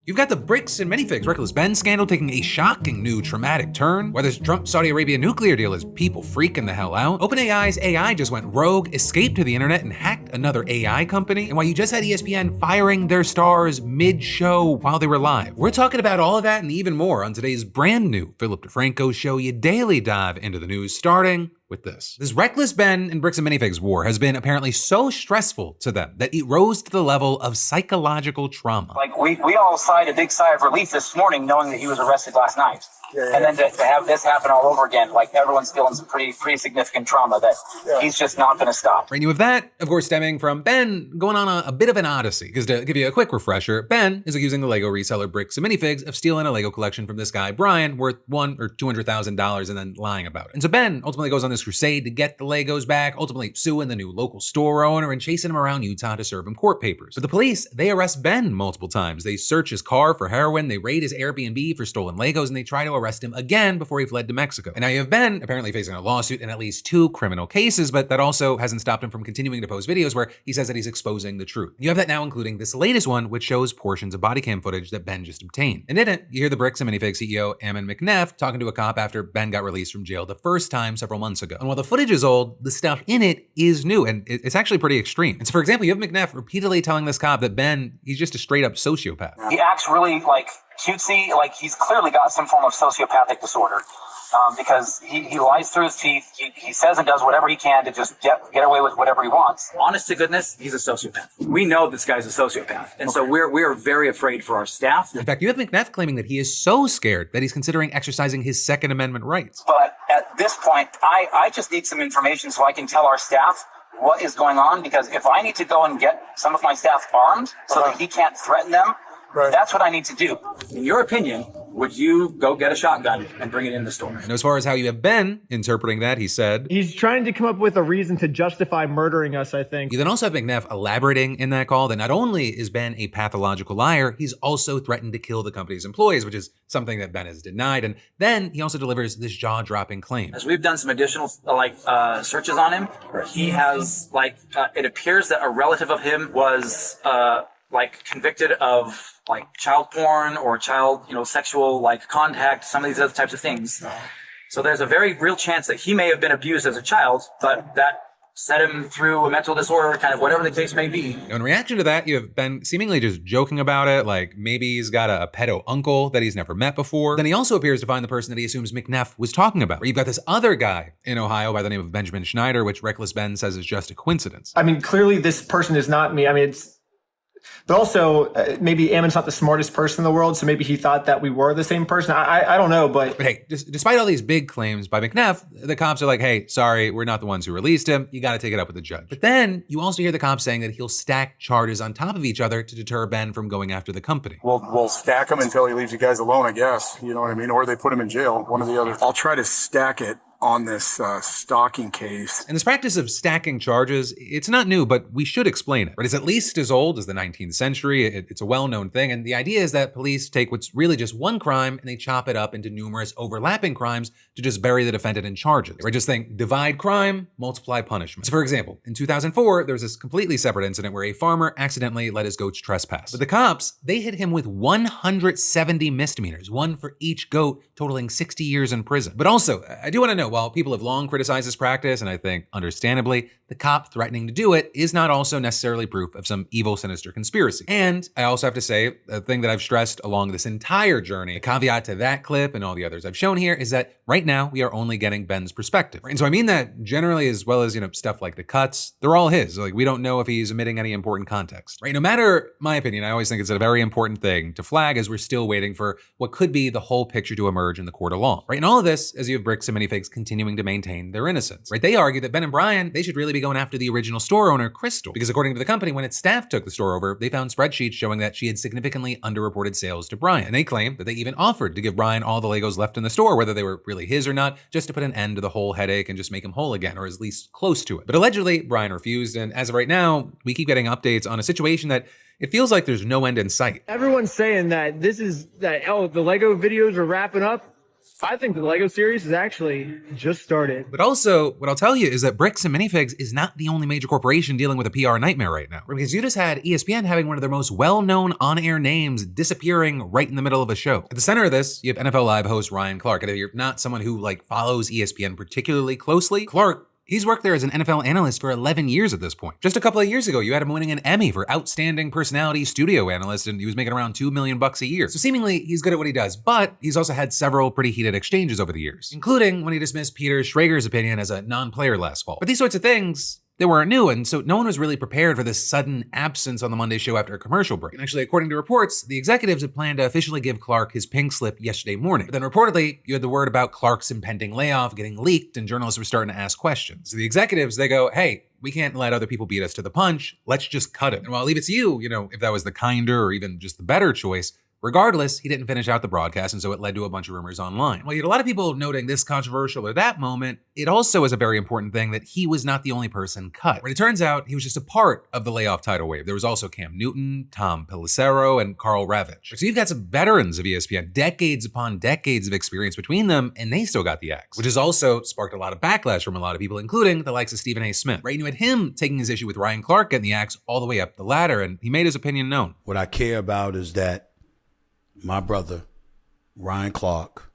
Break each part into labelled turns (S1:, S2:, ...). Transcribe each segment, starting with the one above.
S1: You've got the bricks and minifigs reckless Ben scandal taking a shocking new traumatic turn, where this Trump-Saudi Arabia nuclear deal is people freaking the hell out. OpenAI's AI just went rogue, escaped to the internet, and hacked another AI company, and while you just had ESPN firing their stars mid-show while they were live. We're talking about all of that and even more on today's brand new Philip DeFranco show. You daily dive into the news, starting with this. This reckless Ben and bricks and minifigs war has been apparently so stressful to them that it rose to the level of psychological trauma.
S2: Like we all sighed a big sigh of relief this morning knowing that he was arrested last night. Yeah. And then to have this happen all over again, like everyone's feeling some pretty significant trauma that he's just not going to stop.
S1: Right, you have that, of course, stemming from Ben going on a bit of an odyssey. Because to give you a quick refresher, Ben is accusing the Lego reseller Bricks and Minifigs of stealing a Lego collection from this guy, Brian, worth $100,000 or $200,000 and then lying about it. And so Ben ultimately goes on this crusade to get the Legos back, ultimately suing the new local store owner and chasing him around Utah to serve him court papers. But the police, they arrest Ben multiple times. They search his car for heroin, they raid his Airbnb for stolen Legos, and they try to arrest him again before he fled to Mexico. And now you have Ben apparently facing a lawsuit and at least 2 criminal cases, but that also hasn't stopped him from continuing to post videos where he says that he's exposing the truth. You have that now including this latest one, which shows portions of Bodycam footage that Ben just obtained. And in it, you hear the Bricks and Minifig CEO, Ammon McNeff, talking to a cop after Ben got released from jail the first time several months ago. And while the footage is old, the stuff in it is new, and it's actually pretty extreme. And so, for example, you have McNeff repeatedly telling this cop that Ben, he's just a straight up sociopath.
S2: He acts really like cutesy, like he's clearly got some form of sociopathic disorder. Because he lies through his teeth. He says and does whatever he can to just get away with whatever he wants.
S3: Honest to goodness, he's a sociopath. We know this guy's a sociopath. And so we're very afraid for our staff.
S1: In fact, you have McNeff claiming that he is so scared that he's considering exercising his Second Amendment rights.
S2: But at this point, I just need some information so I can tell our staff what is going on, because if I need to go and get some of my staff armed so that he can't threaten them, that's what I need to do.
S3: In your opinion, would you go get a shotgun and bring it in the store?
S1: And as far as how you have been interpreting that, he said,
S4: he's trying to come up with a reason to justify murdering us, I think.
S1: You then also have McNeff elaborating in that call that not only is Ben a pathological liar, he's also threatened to kill the company's employees, which is something that Ben has denied. And then he also delivers this jaw-dropping claim.
S3: As we've done some additional searches on him, he has it appears that a relative of him was convicted of child porn or child, sexual contact, some of these other types of things. So there's a very real chance that he may have been abused as a child, but that set him through a mental disorder, kind of whatever the case may be.
S1: In reaction to that, you have been seemingly just joking about it, like maybe he's got a pedo uncle that he's never met before. Then he also appears to find the person that he assumes McNeff was talking about. Where you've got this other guy in Ohio by the name of Benjamin Schneider, which Reckless Ben says is just a coincidence.
S4: I mean, clearly this person is not me. I mean, but also, maybe Ammon's not the smartest person in the world, so maybe he thought that we were the same person. I don't know, but
S1: hey, despite all these big claims by McNeff, the cops are like, hey, sorry, we're not the ones who released him. You got to take it up with the judge. But then you also hear the cops saying that he'll stack charges on top of each other to deter Ben from going after the company.
S5: We'll stack him until he leaves you guys alone, I guess. You know what I mean? Or they put him in jail, one or the other. I'll try to stack it on this stalking case.
S1: And this practice of stacking charges, it's not new, but we should explain it. But it's at least as old as the 19th century. It's a well-known thing. And the idea is that police take what's really just one crime and they chop it up into numerous overlapping crimes to just bury the defendant in charges. Or just think, divide crime, multiply punishment. So for example, in 2004, there was this completely separate incident where a farmer accidentally let his goats trespass. But the cops, they hit him with 170 misdemeanors, one for each goat, totaling 60 years in prison. But also, I do want to know, while people have long criticized this practice, and I think understandably, the cop threatening to do it is not also necessarily proof of some evil, sinister conspiracy. And I also have to say, a thing that I've stressed along this entire journey, a caveat to that clip and all the others I've shown here, is that right now we are only getting Ben's perspective. And so I mean that generally, as well as, stuff like the cuts, they're all his. Like, we don't know if he's omitting any important context, right? No matter my opinion, I always think it's a very important thing to flag as we're still waiting for what could be the whole picture to emerge in the court of law, right? And all of this, as you have Bricks and Minifigs continuing to maintain their innocence, right? They argue that Ben and Brian, they should really be going after the original store owner, Crystal, because according to the company, when its staff took the store over, they found spreadsheets showing that she had significantly underreported sales to Brian. And they claim that they even offered to give Brian all the Legos left in the store, whether they were really his or not, just to put an end to the whole headache and just make him whole again, or at least close to it. But allegedly, Brian refused, and as of right now, we keep getting updates on a situation that it feels like there's no end in sight.
S4: Everyone's saying that the Lego videos are wrapping up. I think the Lego series is actually just started.
S1: But also, what I'll tell you is that Bricks and Minifigs is not the only major corporation dealing with a PR nightmare right now. Because you just had ESPN having one of their most well-known on-air names disappearing right in the middle of a show. At the center of this, you have NFL Live host Ryan Clark. And if you're not someone who follows ESPN particularly closely, Clark, he's worked there as an NFL analyst for 11 years at this point. Just a couple of years ago, you had him winning an Emmy for Outstanding Personality Studio Analyst, and he was making around $2 million a year. So seemingly, he's good at what he does, but he's also had several pretty heated exchanges over the years, including when he dismissed Peter Schrager's opinion as a non-player last fall. But these sorts of things, they weren't new, and so no one was really prepared for this sudden absence on the Monday show after a commercial break. And actually, according to reports, the executives had planned to officially give Clark his pink slip yesterday morning. But then reportedly, you had the word about Clark's impending layoff getting leaked, and journalists were starting to ask questions. So the executives, they go, hey, we can't let other people beat us to the punch. Let's just cut him. And while I'll leave it to you, if that was the kinder or even just the better choice, regardless, he didn't finish out the broadcast, and so it led to a bunch of rumors online. While you had a lot of people noting this controversial or that moment, it also is a very important thing that he was not the only person cut. But it turns out he was just a part of the layoff tidal wave. There was also Cam Newton, Tom Pelissero, and Carl Ravitch. So you've got some veterans of ESPN, decades upon decades of experience between them, and they still got the axe, which has also sparked a lot of backlash from a lot of people, including the likes of Stephen A. Smith. Right? And you had him taking his issue with Ryan Clark getting the axe all the way up the ladder, and he made his opinion known.
S6: What I care about is that my brother, Ryan Clark,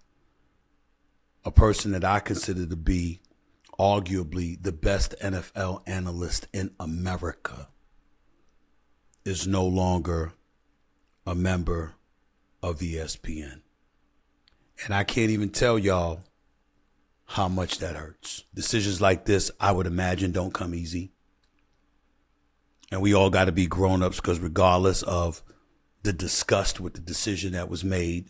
S6: a person that I consider to be arguably the best NFL analyst in America, is no longer a member of ESPN. And I can't even tell y'all how much that hurts. Decisions like this, I would imagine, don't come easy. And we all got to be grown-ups, because regardless of the disgust with the decision that was made,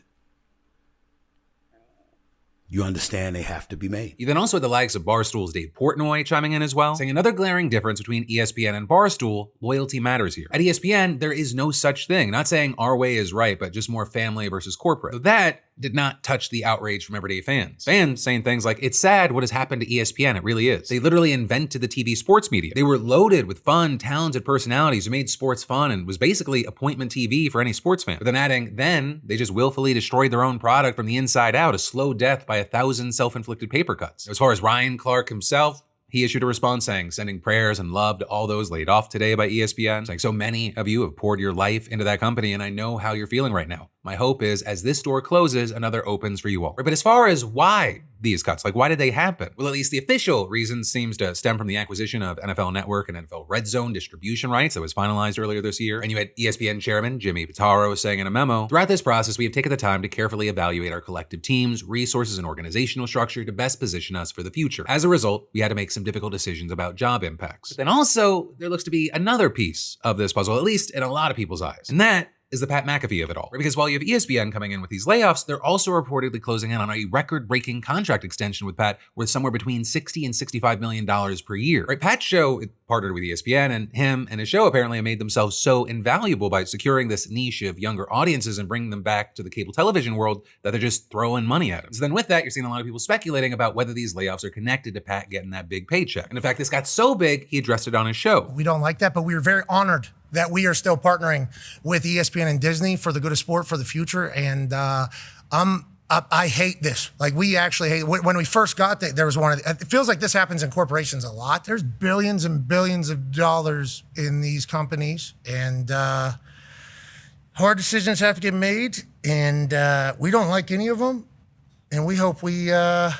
S6: you understand they have to be made.
S1: You then also had the likes of Barstool's Dave Portnoy chiming in as well, saying another glaring difference between ESPN and Barstool, loyalty matters here. At ESPN, there is no such thing. Not saying our way is right, but just more family versus corporate. So that did not touch the outrage from everyday fans. Fans saying things like, it's sad what has happened to ESPN, it really is. They literally invented the TV sports media. They were loaded with fun, talented personalities who made sports fun and was basically appointment TV for any sports fan. But then adding, then they just willfully destroyed their own product from the inside out, a slow death by 1,000 self-inflicted paper cuts. As far as Ryan Clark himself, he issued a response saying, sending prayers and love to all those laid off today by ESPN. Saying, so many of you have poured your life into that company, and I know how you're feeling right now. My hope is, as this door closes, another opens for you all. But as far as why these cuts, why did they happen? Well, at least the official reason seems to stem from the acquisition of NFL Network and NFL Red Zone distribution rights that was finalized earlier this year. And you had ESPN chairman Jimmy Pitaro saying in a memo, throughout this process, we have taken the time to carefully evaluate our collective teams, resources, and organizational structure to best position us for the future. As a result, we had to make some difficult decisions about job impacts. But then also, there looks to be another piece of this puzzle, at least in a lot of people's eyes. And that is the Pat McAfee of it all. Because while you have ESPN coming in with these layoffs, they're also reportedly closing in on a record-breaking contract extension with Pat worth somewhere between $60 and $65 million per year. Right? Pat's show partnered with ESPN, and him and his show apparently have made themselves so invaluable by securing this niche of younger audiences and bringing them back to the cable television world that they're just throwing money at him. So then with that, you're seeing a lot of people speculating about whether these layoffs are connected to Pat getting that big paycheck. And in fact, this got so big, he addressed it on his show.
S7: We don't like that, but we are very honored that we are still partnering with ESPN and Disney for the good of sport for the future. And I hate this. We actually hate it. When we first got there was it feels like this happens in corporations a lot. There's billions and billions of dollars in these companies, and hard decisions have to get made, and we don't like any of them. And we hope we're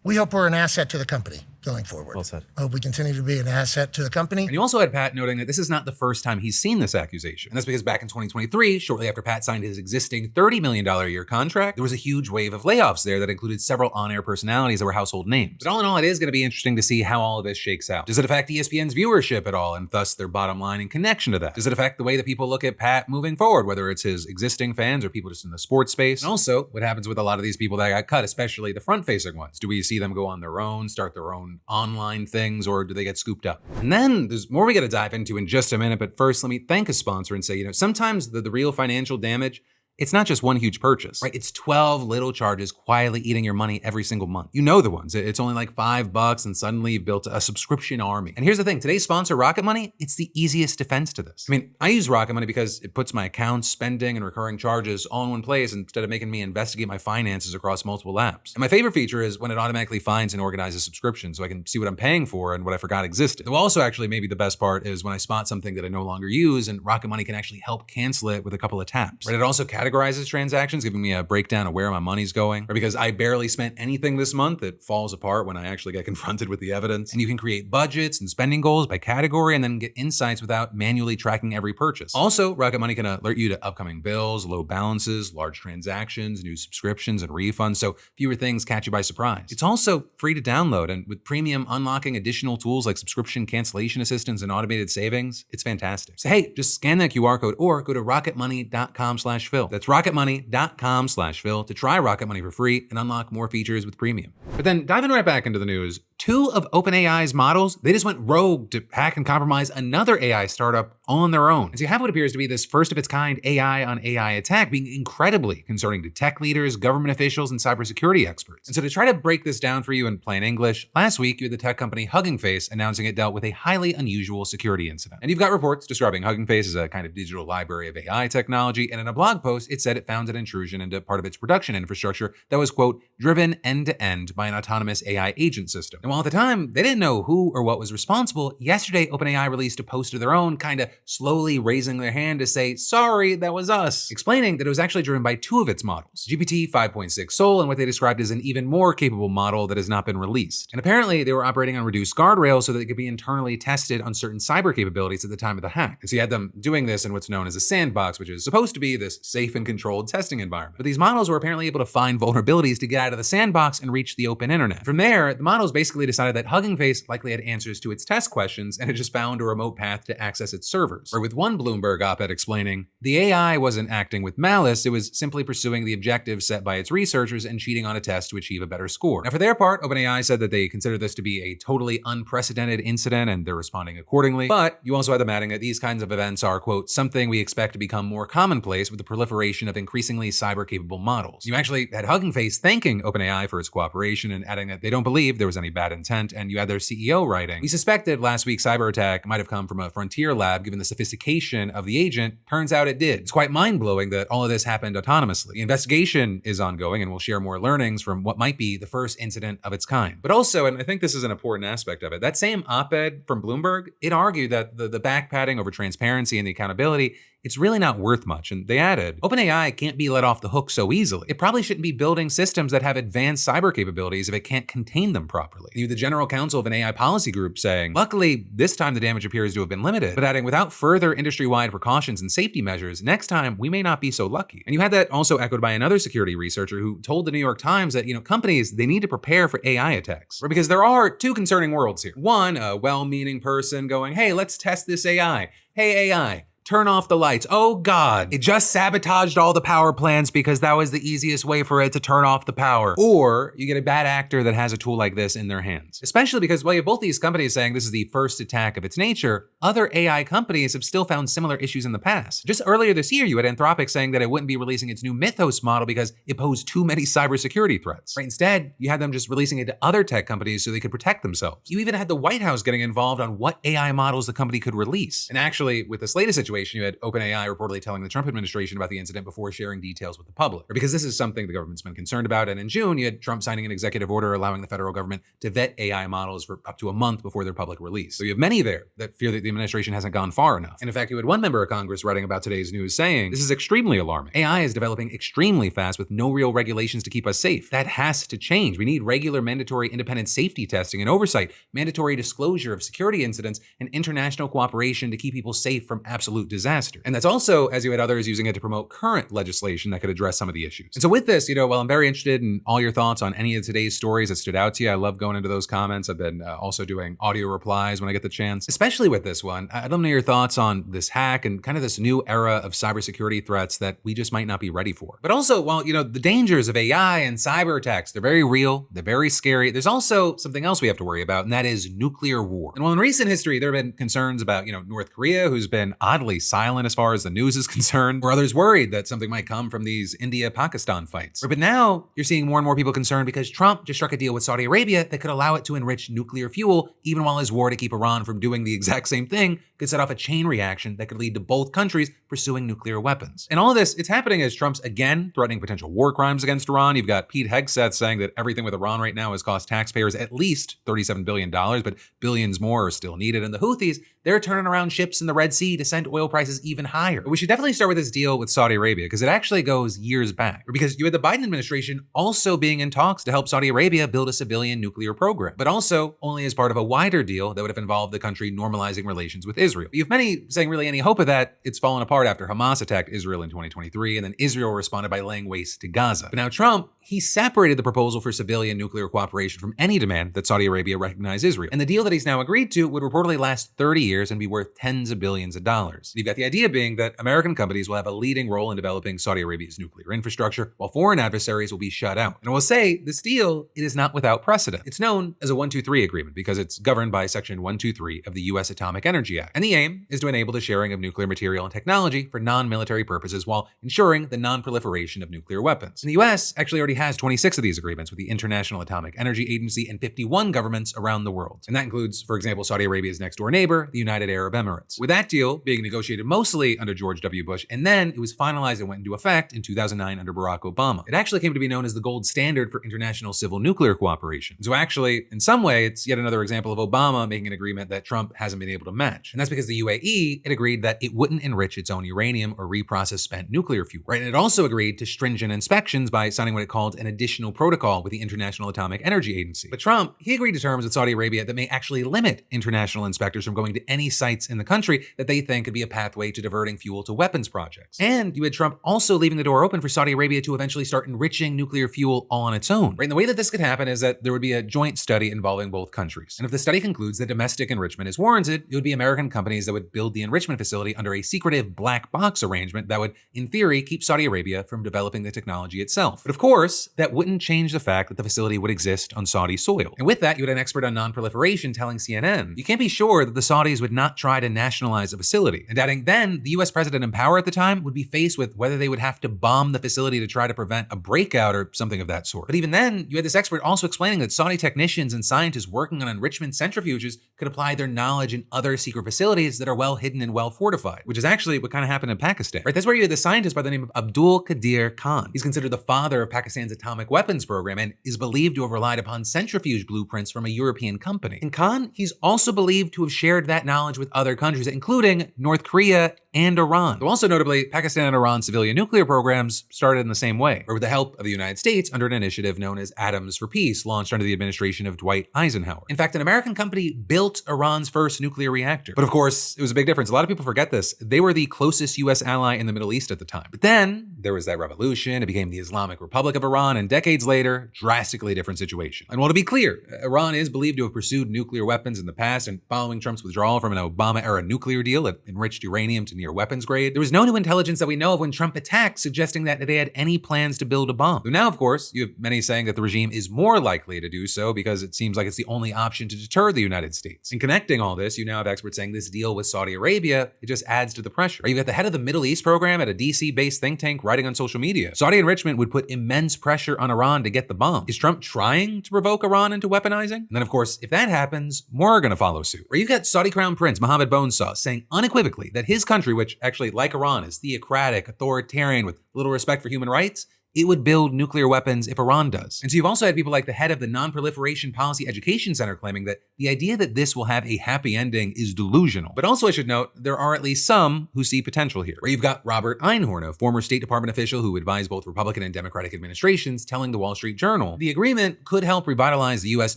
S7: an asset to the company going forward.
S8: Well said.
S7: I hope we continue to be an asset to the company.
S1: And you also had Pat noting that this is not the first time he's seen this accusation. And that's because back in 2023, shortly after Pat signed his existing $30 million a year contract, there was a huge wave of layoffs there that included several on-air personalities that were household names. But all in all, it is going to be interesting to see how all of this shakes out. Does it affect ESPN's viewership at all, and thus their bottom line in connection to that? Does it affect the way that people look at Pat moving forward, whether it's his existing fans or people just in the sports space? And also, what happens with a lot of these people that got cut, especially the front-facing ones? Do we see them go on their own, start their own online things, or do they get scooped up? And then there's more we got to dive into in just a minute, but first let me thank a sponsor and say, sometimes the real financial damage, it's not just one huge purchase, right? It's 12 little charges quietly eating your money every single month. You know the ones. It's only like $5 and suddenly you've built a subscription army. And here's the thing, today's sponsor, Rocket Money, it's the easiest defense to this. I mean, I use Rocket Money because it puts my accounts, spending, and recurring charges all in one place instead of making me investigate my finances across multiple apps. And my favorite feature is when it automatically finds and organizes subscriptions so I can see what I'm paying for and what I forgot existed. Though also actually maybe the best part is when I spot something that I no longer use and Rocket Money can actually help cancel it with a couple of taps. Right? It also categorizes transactions, giving me a breakdown of where my money's going. Or because I barely spent anything this month, it falls apart when I actually get confronted with the evidence. And you can create budgets and spending goals by category and then get insights without manually tracking every purchase. Also, Rocket Money can alert you to upcoming bills, low balances, large transactions, new subscriptions, and refunds, so fewer things catch you by surprise. It's also free to download, and with premium unlocking additional tools like subscription cancellation assistance and automated savings, it's fantastic. So hey, just scan that QR code or go to rocketmoney.com/Phil. That's rocketmoney.com/Phil to try Rocket Money for free and unlock more features with premium. But then diving right back into the news, 2 of OpenAI's models, they just went rogue to hack and compromise another AI startup all on their own. And so you have what appears to be this first of its kind AI on AI attack being incredibly concerning to tech leaders, government officials, and cybersecurity experts. And so to try to break this down for you in plain English, last week you had the tech company Hugging Face announcing it dealt with a highly unusual security incident. And you've got reports describing Hugging Face as a kind of digital library of AI technology, and in a blog post it said it found an intrusion into part of its production infrastructure that was, quote, driven end-to-end by an autonomous AI agent system. And while at the time they didn't know who or what was responsible, yesterday OpenAI released a post of their own, kind of slowly raising their hand to say, sorry, that was us, explaining that it was actually driven by 2 of its models, GPT-5.6 Soul and what they described as an even more capable model that has not been released. And apparently they were operating on reduced guardrails so that they could be internally tested on certain cyber capabilities at the time of the hack. And so you had them doing this in what's known as a sandbox, which is supposed to be this safe and controlled testing environment. But these models were apparently able to find vulnerabilities to get out of the sandbox and reach the open internet. From there, the models basically decided that Hugging Face likely had answers to its test questions and had just found a remote path to access its servers. Or with one Bloomberg op-ed explaining, the AI wasn't acting with malice, it was simply pursuing the objectives set by its researchers and cheating on a test to achieve a better score. Now for their part, OpenAI said that they consider this to be a totally unprecedented incident and they're responding accordingly. But you also had them adding that these kinds of events are, quote, something we expect to become more commonplace with the proliferation of increasingly cyber-capable models. You actually had Hugging Face thanking OpenAI for its cooperation and adding that they don't believe there was any bad intent, and you had their CEO writing, we suspected last week's cyber attack might have come from a frontier lab given the sophistication of the agent. Turns out it did. It's quite mind-blowing that all of this happened autonomously. The investigation is ongoing and we'll share more learnings from what might be the first incident of its kind. But also, and I think this is an important aspect of it, that same op-ed from Bloomberg, it argued that the backpatting over transparency and the accountability, it's really not worth much. And they added, OpenAI can't be let off the hook so easily. It probably shouldn't be building systems that have advanced cyber capabilities if it can't contain them properly. You have the general counsel of an AI policy group saying, luckily, this time the damage appears to have been limited, but adding, without further industry-wide precautions and safety measures, next time we may not be so lucky. And you had that also echoed by another security researcher who told the New York Times that, companies, they need to prepare for AI attacks. Because there are 2 concerning worlds here. One, a well-meaning person going, hey, let's test this AI. Hey, AI, turn off the lights. Oh God, it just sabotaged all the power plants because that was the easiest way for it to turn off the power. Or you get a bad actor that has a tool like this in their hands. Especially because while you have both these companies saying this is the first attack of its nature, other AI companies have still found similar issues in the past. Just earlier this year, you had Anthropic saying that it wouldn't be releasing its new Mythos model because it posed too many cybersecurity threats. Right? Instead, you had them just releasing it to other tech companies so they could protect themselves. You even had the White House getting involved on what AI models the company could release. And actually, with this latest situation, you had OpenAI reportedly telling the Trump administration about the incident before sharing details with the public. Because this is something the government's been concerned about. And in June, you had Trump signing an executive order allowing the federal government to vet AI models for up to a month before their public release. So you have many there that fear that the administration hasn't gone far enough. And in fact, you had one member of Congress writing about today's news saying, this is extremely alarming. AI is developing extremely fast with no real regulations to keep us safe. That has to change. We need regular mandatory independent safety testing and oversight, mandatory disclosure of security incidents, and international cooperation to keep people safe from absolute disaster. And that's also, as you had others using it to promote current legislation that could address some of the issues. And so with this, while I'm very interested in all your thoughts on any of today's stories that stood out to you, I love going into those comments. I've been also doing audio replies when I get the chance, especially with this one. I'd love to know your thoughts on this hack and kind of this new era of cybersecurity threats that we just might not be ready for. But also, while, the dangers of AI and cyber attacks, they're very real, they're very scary. There's also something else we have to worry about, and that is nuclear war. And while in recent history, there have been concerns about, North Korea, who's been oddly fairly silent as far as the news is concerned, or others worried that something might come from these India-Pakistan fights. But now you're seeing more and more people concerned because Trump just struck a deal with Saudi Arabia that could allow it to enrich nuclear fuel, even while his war to keep Iran from doing the exact same thing could set off a chain reaction that could lead to both countries pursuing nuclear weapons. And all of this, it's happening as Trump's again threatening potential war crimes against Iran. You've got Pete Hegseth saying that everything with Iran right now has cost taxpayers at least $37 billion, but billions more are still needed. And the Houthis, they're turning around ships in the Red Sea to send oil prices even higher. But we should definitely start with this deal with Saudi Arabia because it actually goes years back. Because you had the Biden administration also being in talks to help Saudi Arabia build a civilian nuclear program, but also only as part of a wider deal that would have involved the country normalizing relations with Israel. You have many saying really any hope of that, it's fallen apart after Hamas attacked Israel in 2023, and then Israel responded by laying waste to Gaza. But now Trump, he separated the proposal for civilian nuclear cooperation from any demand that Saudi Arabia recognize Israel. And the deal that he's now agreed to would reportedly last 30 years and be worth tens of billions of dollars. You've got the idea being that American companies will have a leading role in developing Saudi Arabia's nuclear infrastructure, while foreign adversaries will be shut out. And I will say, this deal, it is not without precedent. It's known as a 123 agreement because it's governed by Section 123 of the U.S. Atomic Energy Act. And the aim is to enable the sharing of nuclear material and technology for non-military purposes while ensuring the non-proliferation of nuclear weapons. And the U.S. actually already has 26 of these agreements with the International Atomic Energy Agency and 51 governments around the world. And that includes, for example, Saudi Arabia's next door neighbor, the United Arab Emirates. With that deal being negotiated mostly under George W. Bush, and then it was finalized and went into effect in 2009 under Barack Obama. It actually came to be known as the gold standard for international civil nuclear cooperation. So actually, in some way, it's yet another example of Obama making an agreement that Trump hasn't been able to match. And that's because the UAE, it agreed that it wouldn't enrich its own uranium or reprocess spent nuclear fuel, right? And it also agreed to stringent inspections by signing what it called an additional protocol with the International Atomic Energy Agency. But Trump, he agreed to terms with Saudi Arabia that may actually limit international inspectors from going to any sites in the country that they think could be a pathway to diverting fuel to weapons projects. And you had Trump also leaving the door open for Saudi Arabia to eventually start enriching nuclear fuel all on its own. Right? And the way that this could happen is that there would be a joint study involving both countries. And if the study concludes that domestic enrichment is warranted, it would be American companies that would build the enrichment facility under a secretive black box arrangement that would, in theory, keep Saudi Arabia from developing the technology itself. But of course, that wouldn't change the fact that the facility would exist on Saudi soil. And with that, you had an expert on non-proliferation telling CNN, you can't be sure that the Saudis would not try to nationalize a facility. And adding, then the US president in power at the time would be faced with whether they would have to bomb the facility to try to prevent a breakout or something of that sort. But even then, you had this expert also explaining that Saudi technicians and scientists working on enrichment centrifuges could apply their knowledge in other secret facilities that are well hidden and well fortified, which is actually what kind of happened in Pakistan. Right? That's where you had the scientist by the name of Abdul Qadir Khan. He's considered the father of Pakistan's atomic weapons program and is believed to have relied upon centrifuge blueprints from a European company. And Khan, he's also believed to have shared that knowledge with other countries, including North Korea and Iran. Though also notably, Pakistan and Iran's civilian nuclear programs started in the same way, or with the help of the United States under an initiative known as Atoms for Peace, launched under the administration of Dwight Eisenhower. In fact, an American company built Iran's first nuclear reactor. But of course, it was a big difference. A lot of people forget this. They were the closest US ally in the Middle East at the time. But then there was that revolution. It became the Islamic Republic of Iran, and decades later, drastically different situation. And well, to be clear, Iran is believed to have pursued nuclear weapons in the past, and following Trump's withdrawal from an Obama-era nuclear deal that enriched uranium to near weapons grade, there was no new intelligence that we know of when Trump attacked suggesting that they had any plans to build a bomb. Now, of course, you have many saying that the regime is more likely to do so because it seems like it's the only option to deter the United States. And connecting all this, you now have experts saying this deal with Saudi Arabia, it just adds to the pressure. You've got the head of the Middle East program at a DC-based think tank writing on social media. Saudi enrichment would put immense pressure on Iran to get the bomb. Is Trump trying to provoke Iran into weaponizing? And then, of course, if that happens, more are going to follow suit. Or you've got Saudi Crown Prince Mohammed Bonesaw saying unequivocally that his country, which actually, like Iran, is theocratic, authoritarian, with little respect for human rights, it would build nuclear weapons if Iran does. And so you've also had people like the head of the Non-Proliferation Policy Education Center claiming that the idea that this will have a happy ending is delusional. But also I should note, there are at least some who see potential here. Where you've got Robert Einhorn, a former State Department official who advised both Republican and Democratic administrations, telling the Wall Street Journal, the agreement could help revitalize the US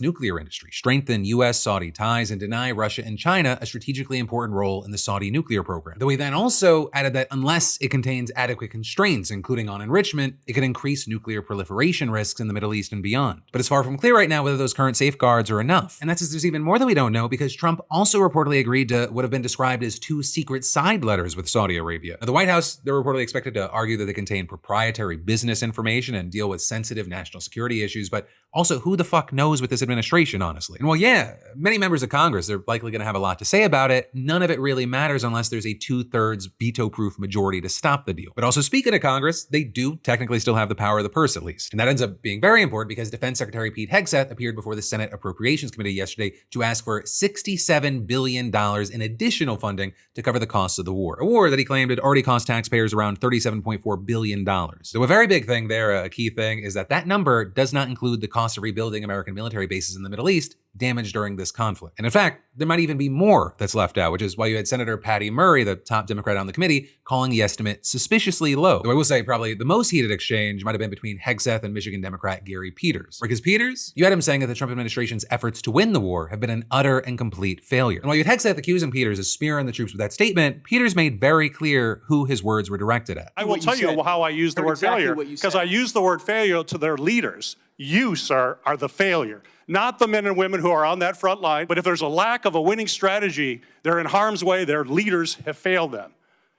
S1: nuclear industry, strengthen US-Saudi ties, and deny Russia and China a strategically important role in the Saudi nuclear program. Though he then also added that unless it contains adequate constraints, including on enrichment, it can could increase nuclear proliferation risks in the Middle East and beyond. But it's far from clear right now whether those current safeguards are enough. And that's just there's even more that we don't know, because Trump also reportedly agreed to what have been described as 2 secret side letters with Saudi Arabia. Now, the White House, they're reportedly expected to argue that they contain proprietary business information and deal with sensitive national security issues, but also, who the fuck knows with this administration, honestly? And while, yeah, many members of Congress, they're likely going to have a lot to say about it, none of it really matters unless there's a 2/3 veto-proof majority to stop the deal. But also, speaking of Congress, they do technically still have the power of the purse, at least. And that ends up being very important because Defense Secretary Pete Hegseth appeared before the Senate Appropriations Committee yesterday to ask for $67 billion in additional funding to cover the costs of the war. A war that he claimed had already cost taxpayers around $37.4 billion. So a very big thing there, a key thing, is that that number does not include the cost of rebuilding American military bases in the Middle East damaged during this conflict. And in fact, there might even be more that's left out, which is why you had Senator Patty Murray, the top Democrat on the committee, calling the estimate suspiciously low. Though I will say probably the most heated exchange might have been between Hegseth and Michigan Democrat Gary Peters. Because Peters, you had him saying that the Trump administration's efforts to win the war have been an utter and complete failure. And while you had Hegseth accusing Peters of spearing the troops with that statement, Peters made very clear who his words were directed at.
S8: I will tell you how I use the word failure, because I use the word failure to their leaders. You, sir, are the failure, not the men and women who are on that front line. But if there's a lack of a winning strategy, they're in harm's way. Their leaders have failed them.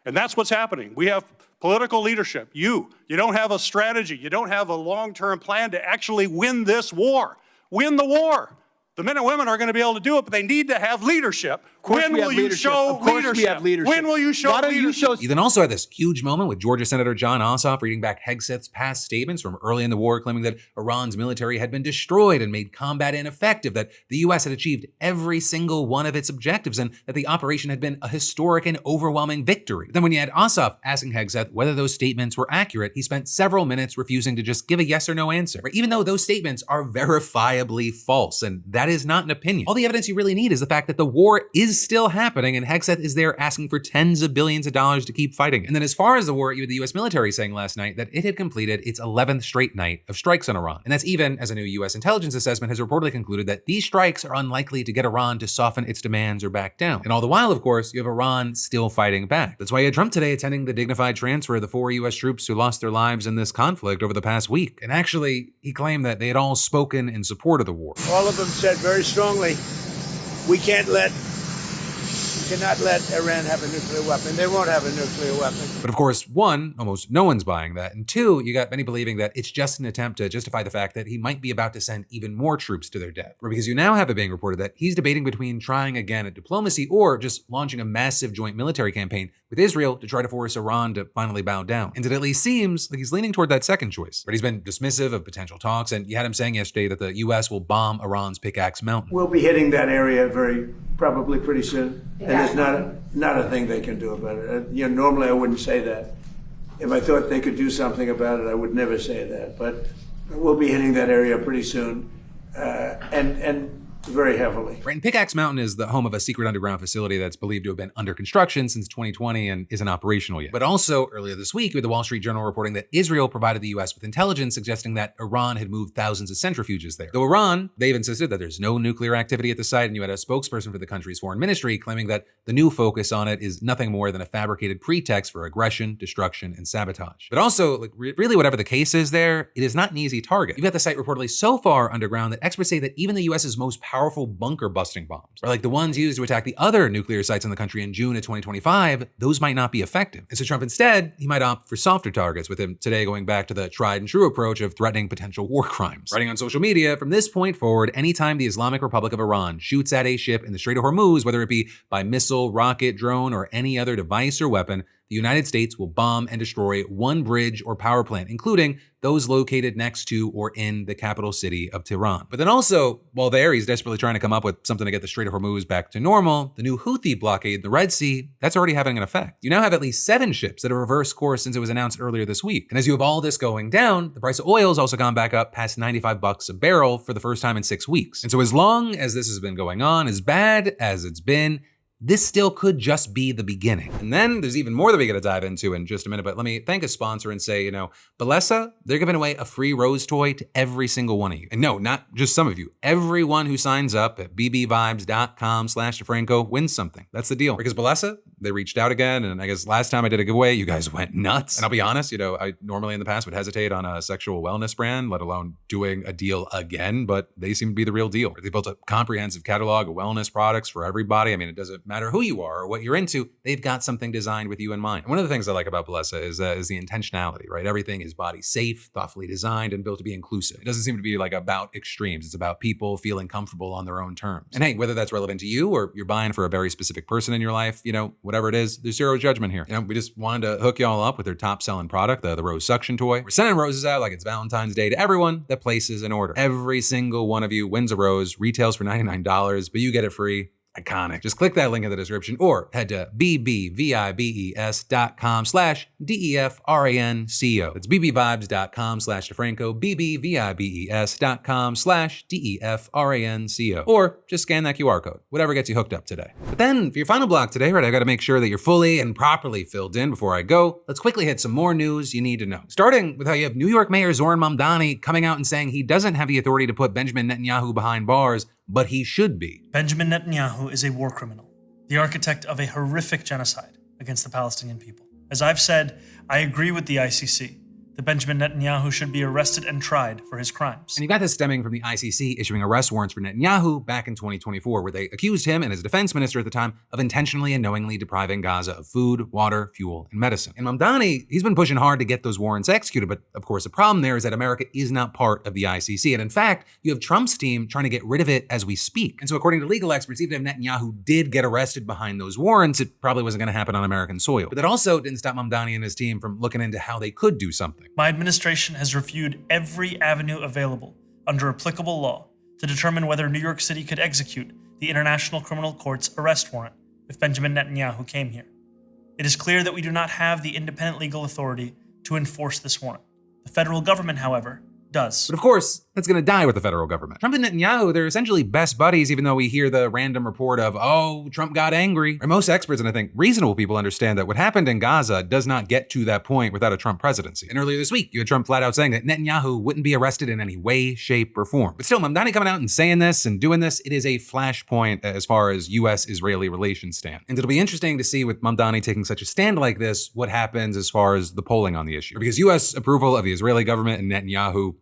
S8: And that's what's happening. We have political leadership. You don't have a strategy. You don't have a long-term plan to actually win this war. Win the war. The men and women are going to be able to do it, but they need to have leadership. When will you show leadership? When will you show leadership?
S1: You then also had this huge moment with Georgia Senator John Ossoff reading back Hegseth's past statements from early in the war, claiming that Iran's military had been destroyed and made combat ineffective, that the U.S. had achieved every single one of its objectives, and that the operation had been a historic and overwhelming victory. Then when you had Ossoff asking Hegseth whether those statements were accurate, he spent several minutes refusing to just give a yes or no answer, right? Even though those statements are verifiably false, and that is not an opinion. All the evidence you really need is the fact that the war is still happening, and Hegseth is there asking for tens of billions of dollars to keep fighting. And then as far as the war, you had the U.S. military saying last night that it had completed its 11th straight night of strikes on Iran. And that's even as a new U.S. intelligence assessment has reportedly concluded that these strikes are unlikely to get Iran to soften its demands or back down. And all the while, of course, you have Iran still fighting back. That's why you had Trump today attending the dignified transfer of the 4 U.S. troops who lost their lives in this conflict over the past week. And actually, he claimed that they had all spoken in support of the war.
S9: All of them said very strongly, we cannot let Iran have a nuclear weapon. They won't have a nuclear weapon.
S1: But of course, one, almost no one's buying that. And two, you got many believing that it's just an attempt to justify the fact that he might be about to send even more troops to their death. Or because you now have it being reported that he's debating between trying again at diplomacy or just launching a massive joint military campaign with Israel to try to force Iran to finally bow down. And it at least seems like he's leaning toward that second choice. But he's been dismissive of potential talks, and you had him saying yesterday that the U.S. will bomb Iran's Pickaxe Mountain.
S9: We'll be hitting that area probably pretty soon. And there's not a thing they can do about it. Normally I wouldn't say that. If I thought they could do something about it, I would never say that. But we'll be hitting that area pretty soon, and very heavily.
S1: Right, and Pickaxe Mountain is the home of a secret underground facility that's believed to have been under construction since 2020 and isn't operational yet. But also, earlier this week, with the Wall Street Journal reporting that Israel provided the U.S. with intelligence suggesting that Iran had moved thousands of centrifuges there. Though Iran, they've insisted that there's no nuclear activity at the site, and you had a spokesperson for the country's foreign ministry claiming that the new focus on it is nothing more than a fabricated pretext for aggression, destruction, and sabotage. But also, really whatever the case is there, it is not an easy target. You've got the site reportedly so far underground that experts say that even the U.S.'s most powerful bunker-busting bombs, or like the ones used to attack the other nuclear sites in the country in June of 2025, those might not be effective. And so Trump instead, he might opt for softer targets, with him today going back to the tried and true approach of threatening potential war crimes. Writing on social media, from this point forward, anytime the Islamic Republic of Iran shoots at a ship in the Strait of Hormuz, whether it be by missile, rocket, drone, or any other device or weapon, the United States will bomb and destroy one bridge or power plant, including those located next to or in the capital city of Tehran. But then also, while there, he's desperately trying to come up with something to get the Strait of Hormuz back to normal. The new Houthi blockade in the Red Sea, that's already having an effect. You now have at least 7 ships that have reversed course since it was announced earlier this week. And as you have all this going down, the price of oil has also gone back up past $95 a barrel for the first time in 6 weeks. And so as long as this has been going on, as bad as it's been, this still could just be the beginning. And then there's even more that we gotta dive into in just a minute, but let me thank a sponsor and say, Bellessa, they're giving away a free Rose toy to every single one of you. And no, not just some of you. Everyone who signs up at bbvibes.com/DeFranco wins something. That's the deal. Because Bellessa, they reached out again, and I guess last time I did a giveaway, you guys went nuts. And I'll be honest, I normally in the past would hesitate on a sexual wellness brand, let alone doing a deal again, but they seem to be the real deal. They built a comprehensive catalog of wellness products for everybody. I mean, it doesn't matter who you are or what you're into, they've got something designed with you in mind. And one of the things I like about Bellessa is the intentionality, right? Everything is body safe, thoughtfully designed, and built to be inclusive. It doesn't seem to be like about extremes. It's about people feeling comfortable on their own terms. And hey, whether that's relevant to you or you're buying for a very specific person in your life, whatever it is, there's zero judgment here. We just wanted to hook y'all up with their top selling product, the Rose Suction Toy. We're sending roses out like it's Valentine's Day to everyone that places an order. Every single one of you wins a rose, retails for $99, but you get it free. Iconic. Just click that link in the description or head to bbvibes.com/DEFRANCO. It's bbvibes.com/DeFranco, bbvibes.com/DEFRANCO. Or just scan that QR code, whatever gets you hooked up today. But then for your final block today, right, I gotta make sure that you're fully and properly filled in before I go. Let's quickly hit some more news you need to know. Starting with how you have New York Mayor Zoran Mamdani coming out and saying he doesn't have the authority to put Benjamin Netanyahu behind bars, but he should be.
S10: Benjamin Netanyahu is a war criminal, the architect of a horrific genocide against the Palestinian people. As I've said, I agree with the ICC that Benjamin Netanyahu should be arrested and tried for his crimes.
S1: And you got this stemming from the ICC issuing arrest warrants for Netanyahu back in 2024, where they accused him and his defense minister at the time of intentionally and knowingly depriving Gaza of food, water, fuel, and medicine. And Mamdani, he's been pushing hard to get those warrants executed, but of course the problem there is that America is not part of the ICC. And in fact, you have Trump's team trying to get rid of it as we speak. And so according to legal experts, even if Netanyahu did get arrested behind those warrants, it probably wasn't gonna happen on American soil. But that also didn't stop Mamdani and his team from looking into how they could do something.
S10: My administration has reviewed every avenue available under applicable law to determine whether New York City could execute the International Criminal Court's arrest warrant if Benjamin Netanyahu came here. It is clear that we do not have the independent legal authority to enforce this warrant. The federal government, however, does.
S1: But of course, that's gonna die with the federal government. Trump and Netanyahu, they're essentially best buddies, even though we hear the random report of, oh, Trump got angry. And most experts, and I think reasonable people, understand that what happened in Gaza does not get to that point without a Trump presidency. And earlier this week, you had Trump flat out saying that Netanyahu wouldn't be arrested in any way, shape, or form. But still, Mamdani coming out and saying this and doing this, it is a flashpoint as far as US-Israeli relations stand. And it'll be interesting to see with Mamdani taking such a stand like this, what happens as far as the polling on the issue. Because US approval of the Israeli government and Netanyahu,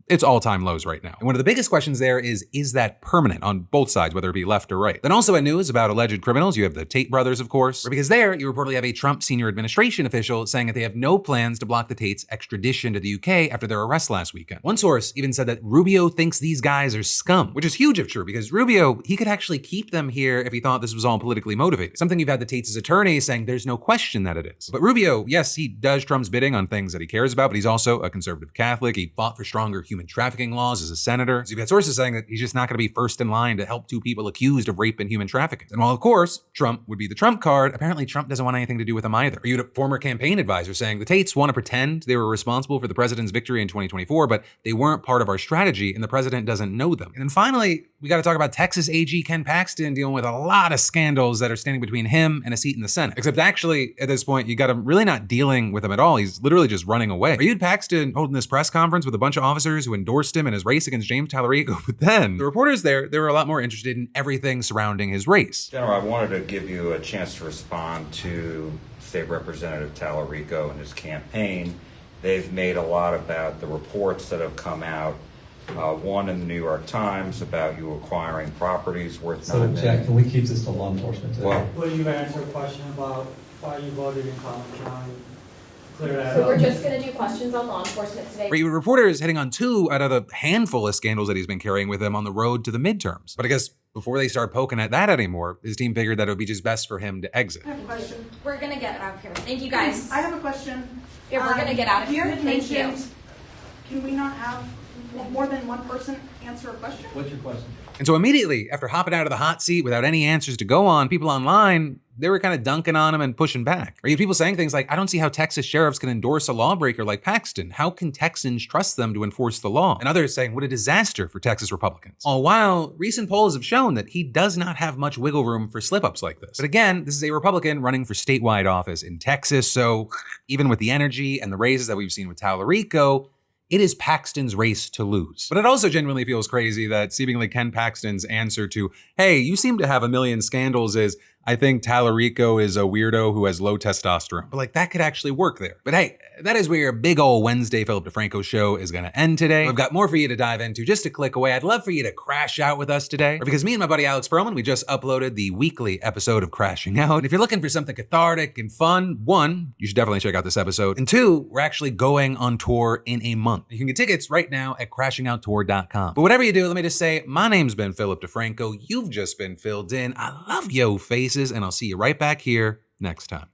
S1: it's all-time lows right now. And one of the biggest questions there is that permanent on both sides, whether it be left or right? Then also in news about alleged criminals, you have the Tate brothers, of course, because there you reportedly have a Trump senior administration official saying that they have no plans to block the Tates' extradition to the UK after their arrest last weekend. One source even said that Rubio thinks these guys are scum, which is huge if true, because Rubio, he could actually keep them here if he thought this was all politically motivated. Something you've had the Tates' attorney saying there's no question that it is. But Rubio, yes, he does Trump's bidding on things that he cares about, but he's also a conservative Catholic. He fought for stronger human trafficking laws as a senator. So you've got sources saying that he's just not going to be first in line to help two people accused of rape and human trafficking. And while of course Trump would be the Trump card, apparently Trump doesn't want anything to do with him either. Or you had a former campaign advisor saying the Tates want to pretend they were responsible for the president's victory in 2024, but they weren't part of our strategy and the president doesn't know them. And then finally, we got to talk about Texas AG Ken Paxton dealing with a lot of scandals that are standing between him and a seat in the Senate. Except actually, at this point, you got him really not dealing with him at all. He's literally just running away. Are you at Paxton holding this press conference with a bunch of officers who endorsed him in his race against James Tallarico? But then the reporters there, they were a lot more interested in everything surrounding his race.
S11: General, I wanted to give you a chance to respond to State Representative Tallarico and his campaign. They've made a lot about the reports that have come out. One in the New York Times about you acquiring properties worth $9 million.
S12: So, Jack, can we keep this to law enforcement today?
S11: Well,
S13: will you answer a question about why you voted in Common County? Clear that
S14: So
S13: up.
S14: we're just going to do questions on law enforcement today.
S1: Right, reporters hitting on 2 out of the handful of scandals that he's been carrying with him on the road to the midterms. But I guess before they start poking at that anymore, his team figured that it would be just best for him to exit.
S15: I have a question.
S14: We're going to get out of here. Thank you guys.
S15: I have a question.
S14: Yeah, we're going to get out of here.
S15: You had
S14: Thank you.
S15: mentioned, can we not have more than one person answer a question?
S12: What's your question?
S1: And so immediately after hopping out of the hot seat without any answers to go on, people online, they were kind of dunking on him and pushing back. Or you have people saying things like, I don't see how Texas sheriffs can endorse a lawbreaker like Paxton. How can Texans trust them to enforce the law? And others saying, what a disaster for Texas Republicans. All while recent polls have shown that he does not have much wiggle room for slip-ups like this. But again, this is a Republican running for statewide office in Texas, so even with the energy and the raises that we've seen with Tallarico, it is Paxton's race to lose. But it also genuinely feels crazy that seemingly Ken Paxton's answer to, hey, you seem to have a million scandals is, I think Tallarico is a weirdo who has low testosterone. But like, that could actually work there. But hey, that is where your big ol' Wednesday Philip DeFranco show is gonna end today. We've got more for you to dive into. Just a click away, I'd love for you to crash out with us today. Or because me and my buddy Alex Perlman, we just uploaded the weekly episode of Crashing Out. And if you're looking for something cathartic and fun, one, you should definitely check out this episode. And two, we're actually going on tour in a month. You can get tickets right now at crashingouttour.com. But whatever you do, let me just say, my name's been Philip DeFranco. You've just been filled in. I love yo faces, and I'll see you right back here next time.